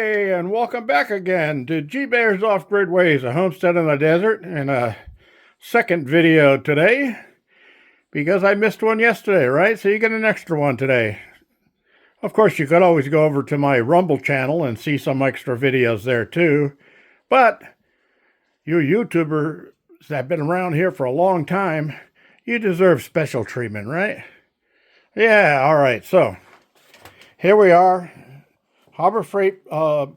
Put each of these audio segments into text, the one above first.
Hey, and welcome back again to G Bear's Off-Grid Ways, a homestead in the desert, and a second video today because I missed one yesterday, right? So you get an extra one today. Of course, you could always go over to my Rumble channel and see some extra videos there too, but you YouTubers that have been around here for a long time, you deserve special treatment, right? Yeah, all right, so here we are. Harbor Freight well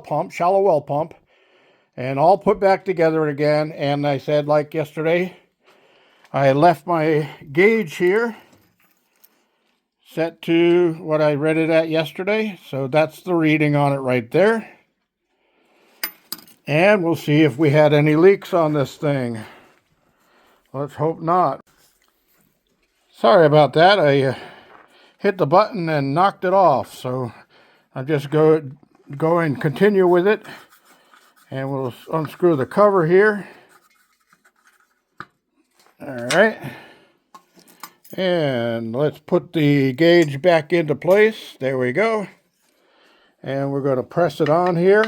pump, shallow well pump, and all put back together again. And I said, like yesterday, I left my gauge here set to what I read it at yesterday. So that's the reading on it right there. And we'll see if we had any leaks on this thing. Let's hope not. Sorry about that. I hit the button and knocked it off, so I'll just go and continue with it, and we'll unscrew the cover here. All right, and let's put the gauge back into place. There we go, and we're going to press it on here.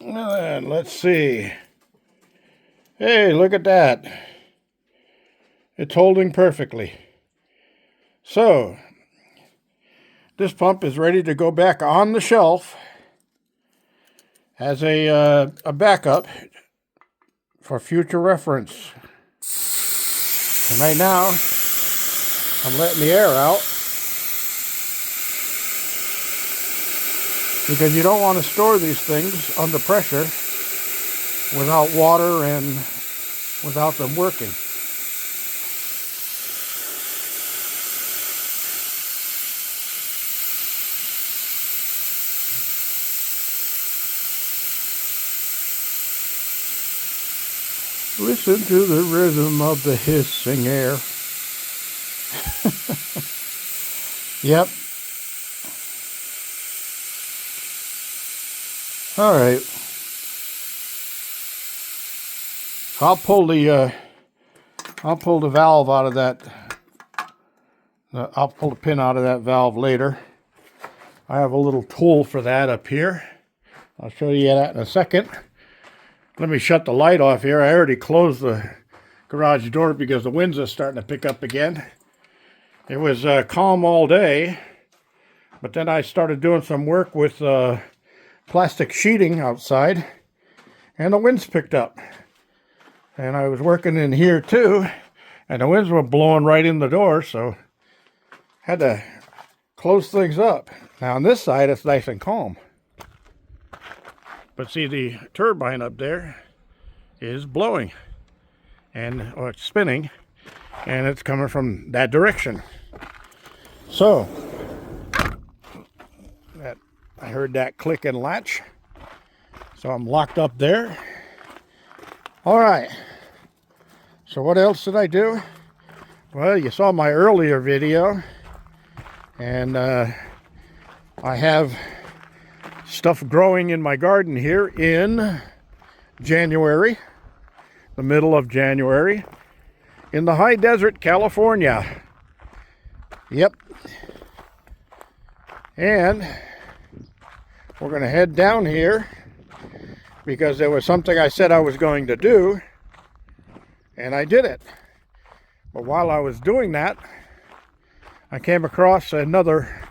And let's see. Hey, look at that. It's holding perfectly. So, this pump is ready to go back on the shelf as a backup for future reference. And right now, I'm letting the air out because you don't want to store these things under pressure without water and without them working. Listen to the rhythm of the hissing air. Yep. All right. I'll pull the valve out of that. I'll pull the pin out of that valve later. I have a little tool for that up here. I'll show you that in a second. Let me shut the light off here. I already closed the garage door because the winds are starting to pick up again. It was calm all day, but then I started doing some work with plastic sheeting outside, and the winds picked up. And I was working in here too, and the winds were blowing right in the door, so had to close things up. Now on this side, it's nice and calm. But see, the turbine up there is blowing, or it's spinning, and it's coming from that direction. So, I heard that click and latch, so I'm locked up there. All right, so what else did I do? Well, you saw my earlier video, and I have stuff growing in my garden here in January, the middle of January, in the high desert, California. Yep. And we're going to head down here because there was something I said I was going to do, and I did it. But while I was doing that, I came across another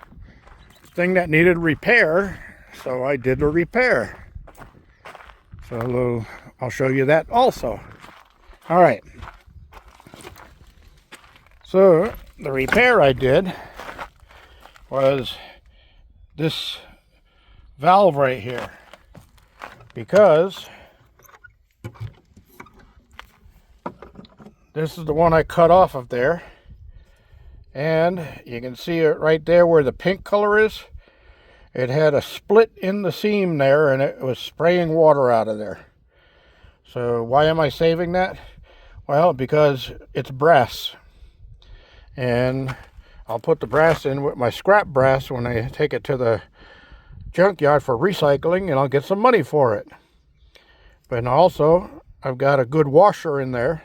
thing that needed repair. So I did a repair. So I'll show you that also. All right. So the repair I did was this valve right here. Because this is the one I cut off of there. And you can see it right there where the pink color is. It had a split in the seam there, and it was spraying water out of there. So why am I saving that? Well, because it's brass. And I'll put the brass in with my scrap brass when I take it to the junkyard for recycling, and I'll get some money for it. But also, I've got a good washer in there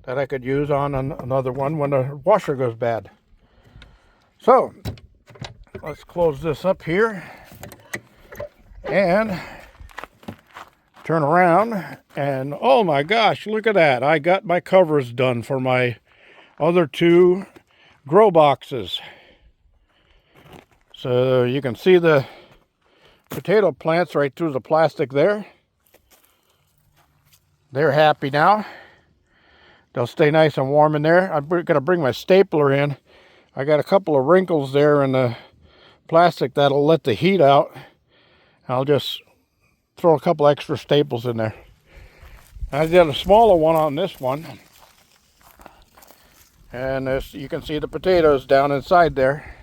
that I could use on another one when the washer goes bad. So, let's close this up here and turn around. And oh my gosh, look at that. I got my covers done for my other two grow boxes. So you can see the potato plants right through the plastic there. They're happy now. They'll stay nice and warm in there. I'm going to bring my stapler in. I got a couple of wrinkles there in the plastic that'll let the heat out. I'll just throw a couple extra staples in there. I did a smaller one on this one. And this, you can see the potatoes down inside there.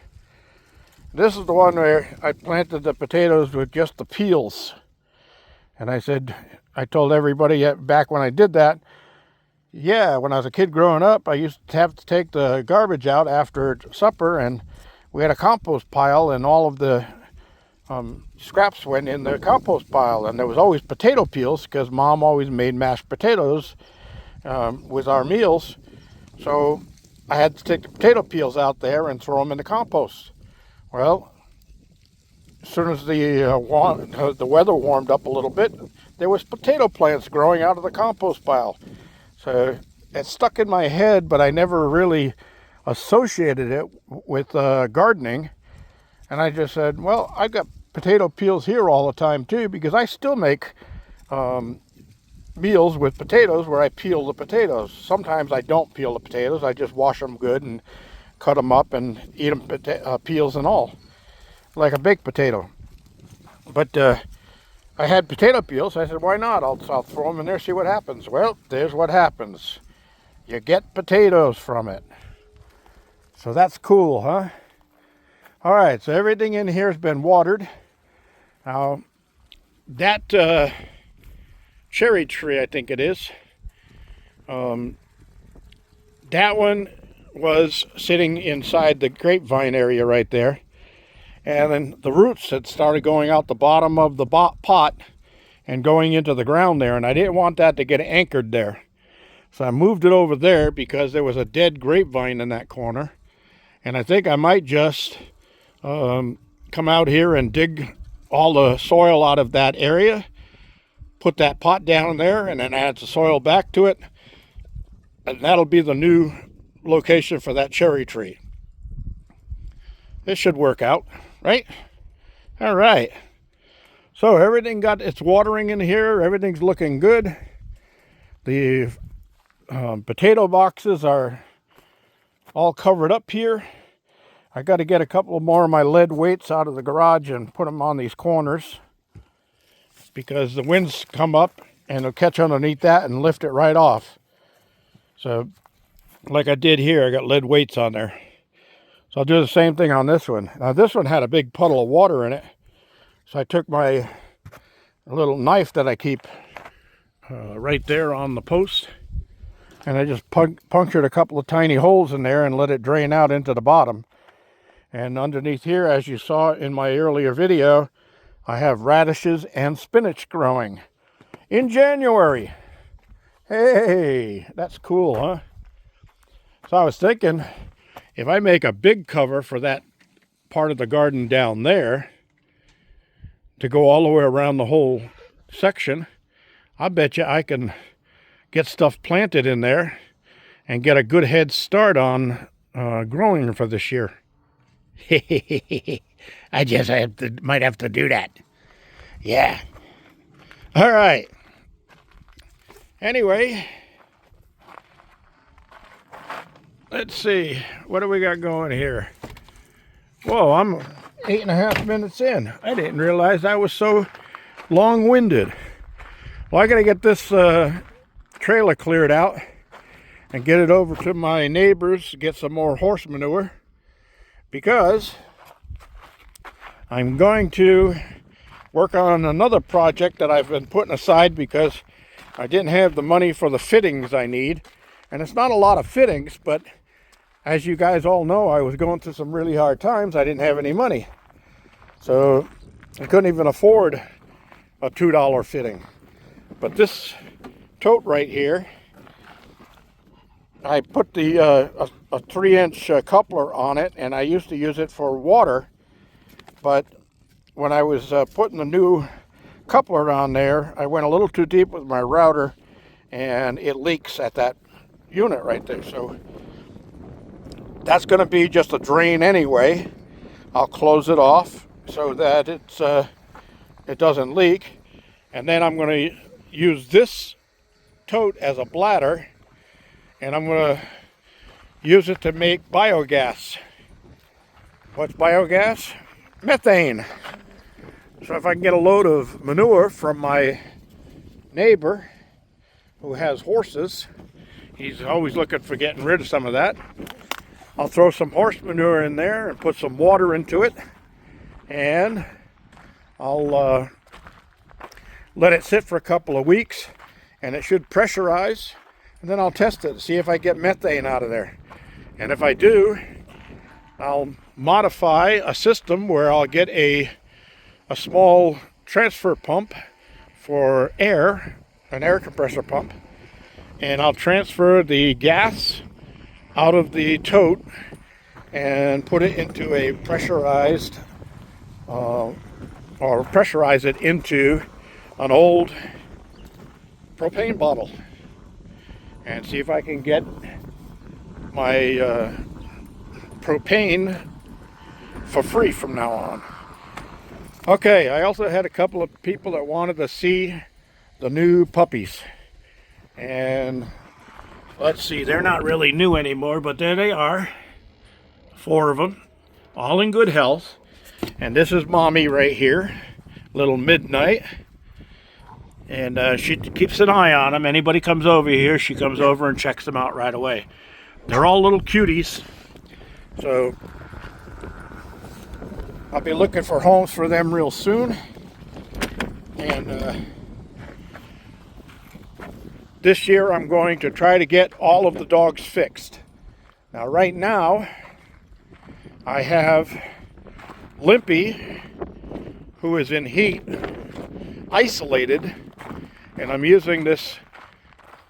This is the one where I planted the potatoes with just the peels. And I told everybody back when I did that, yeah, when I was a kid growing up, I used to have to take the garbage out after supper, and we had a compost pile, and all of the scraps went in the compost pile, and there was always potato peels because Mom always made mashed potatoes with our meals. So I had to take the potato peels out there and throw them in the compost. Well, as soon as the weather warmed up a little bit, there was potato plants growing out of the compost pile. So it stuck in my head, but I never really associated it with gardening. And I just said, well, I've got potato peels here all the time too, because I still make meals with potatoes where I peel the potatoes. Sometimes I don't peel the potatoes. I just wash them good and cut them up and eat them peels and all, like a baked potato. But I had potato peels. I said, why not? I'll throw them in there, see what happens. Well, there's what happens. You get potatoes from it. So that's cool, huh? All right, so everything in here has been watered. Now, that cherry tree, I think it is, that one was sitting inside the grapevine area right there. And then the roots had started going out the bottom of the pot and going into the ground there. And I didn't want that to get anchored there. So I moved it over there because there was a dead grapevine in that corner. And I think I might just come out here and dig all the soil out of that area, put that pot down there, and then add the soil back to it. And that'll be the new location for that cherry tree. This should work out, right? All right. So everything got its watering in here. Everything's looking good. The potato boxes are all covered up here. I got to get a couple more of my lead weights out of the garage and put them on these corners, because the winds come up and they'll catch underneath that and lift it right off. So like I did here, I got lead weights on there. So I'll do the same thing on this one. Now this one had a big puddle of water in it. So I took my little knife that I keep right there on the post, and I just punctured a couple of tiny holes in there and let it drain out into the bottom. And underneath here, as you saw in my earlier video, I have radishes and spinach growing in January. Hey, that's cool, huh? So I was thinking, if I make a big cover for that part of the garden down there to go all the way around the whole section, I bet you I can get stuff planted in there and get a good head start on growing for this year. I just might have to do that. Yeah. All right. Anyway, let's see. What do we got going here? Whoa, I'm 8.5 minutes in. I didn't realize I was so long-winded. Well, I got to get this trailer cleared out and get it over to my neighbors to get some more horse manure, because I'm going to work on another project that I've been putting aside because I didn't have the money for the fittings I need. And it's not a lot of fittings, but as you guys all know, I was going through some really hard times. I didn't have any money. So I couldn't even afford a $2 fitting. But this tote right here, I put the a 3-inch coupler on it, and I used to use it for water. but when I was putting the new coupler on there, I went a little too deep with my router, and it leaks at that unit right there. So that's going to be just a drain anyway. I'll close it off so that it doesn't leak, and then I'm going to use this tote as a bladder, and I'm going to use it to make biogas. What's biogas? Methane. So if I can get a load of manure from my neighbor who has horses, he's always looking for getting rid of some of that. I'll throw some horse manure in there and put some water into it, and I'll let it sit for a couple of weeks, and it should pressurize, and then I'll test it, see if I get methane out of there. And if I do, I'll modify a system where I'll get a small transfer pump for air, an air compressor pump, and I'll transfer the gas out of the tote and put it into a pressurized or pressurize it into an old propane bottle, and see if I can get my propane for free from now on. Okay, I also had a couple of people that wanted to see the new puppies, and let's see, they're not really new anymore, but there they are. 4 of them, all in good health. And this is Mommy right here, little Midnight. And she keeps an eye on them. Anybody comes over here, she comes over and checks them out right away. They're all little cuties. So I'll be looking for homes for them real soon. And this year I'm going to try to get all of the dogs fixed. Now right now I have Limpy, who is in heat, isolated, and I'm using this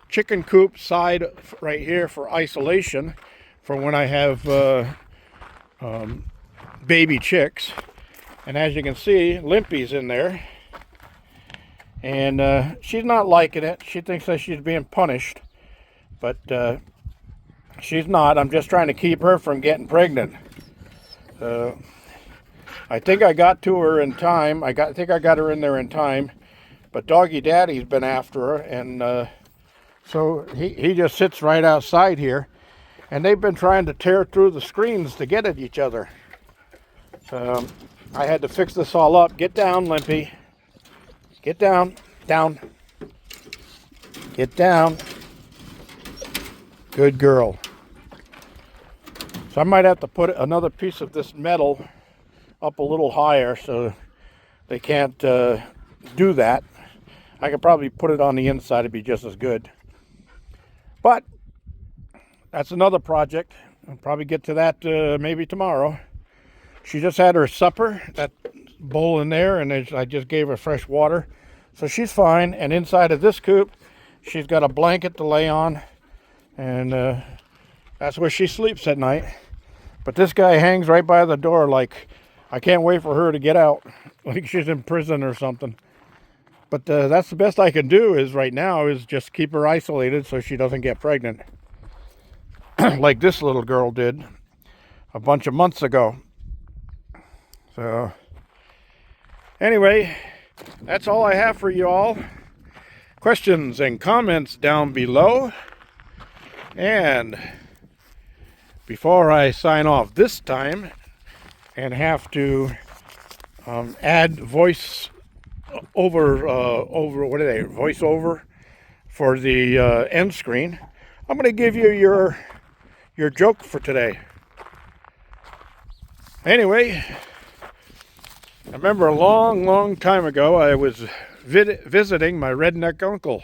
chicken coop side right here for isolation for when I have baby chicks. And as you can see, Limpy's in there, and she's not liking it. She thinks that she's being punished, but she's not. I'm just trying to keep her from getting pregnant. I think I got to her in time. I think I got her in there in time, but Doggy Daddy's been after her, and so he just sits right outside here, and they've been trying to tear through the screens to get at each other. I had to fix this all up. Get down, Limpy. Get down. Down. Get down. Good girl. So I might have to put another piece of this metal up a little higher so they can't do that. I could probably put it on the inside, it'd be just as good. But that's another project. I'll probably get to that maybe tomorrow. She just had her supper, that bowl in there, and I just gave her fresh water. So she's fine. And inside of this coop, she's got a blanket to lay on, and that's where she sleeps at night. But this guy hangs right by the door like, I can't wait for her to get out, like she's in prison or something. But that's the best I can do is right now is just keep her isolated so she doesn't get pregnant. Like this little girl did a bunch of months ago. So anyway, that's all I have for you all. Questions and comments down below. And before I sign off this time and have to add voice over voiceover for the end screen, I'm going to give you your joke for today. Anyway, I remember a long time ago I was visiting my redneck uncle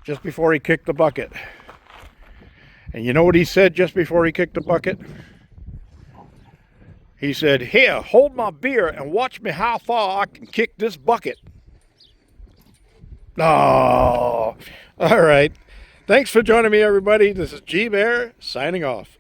just before he kicked the bucket. And you know what he said just before he kicked the bucket? He said, "Here, hold my beer and watch me how far I can kick this bucket." Oh, all right. Thanks for joining me, everybody. This is G Bear signing off.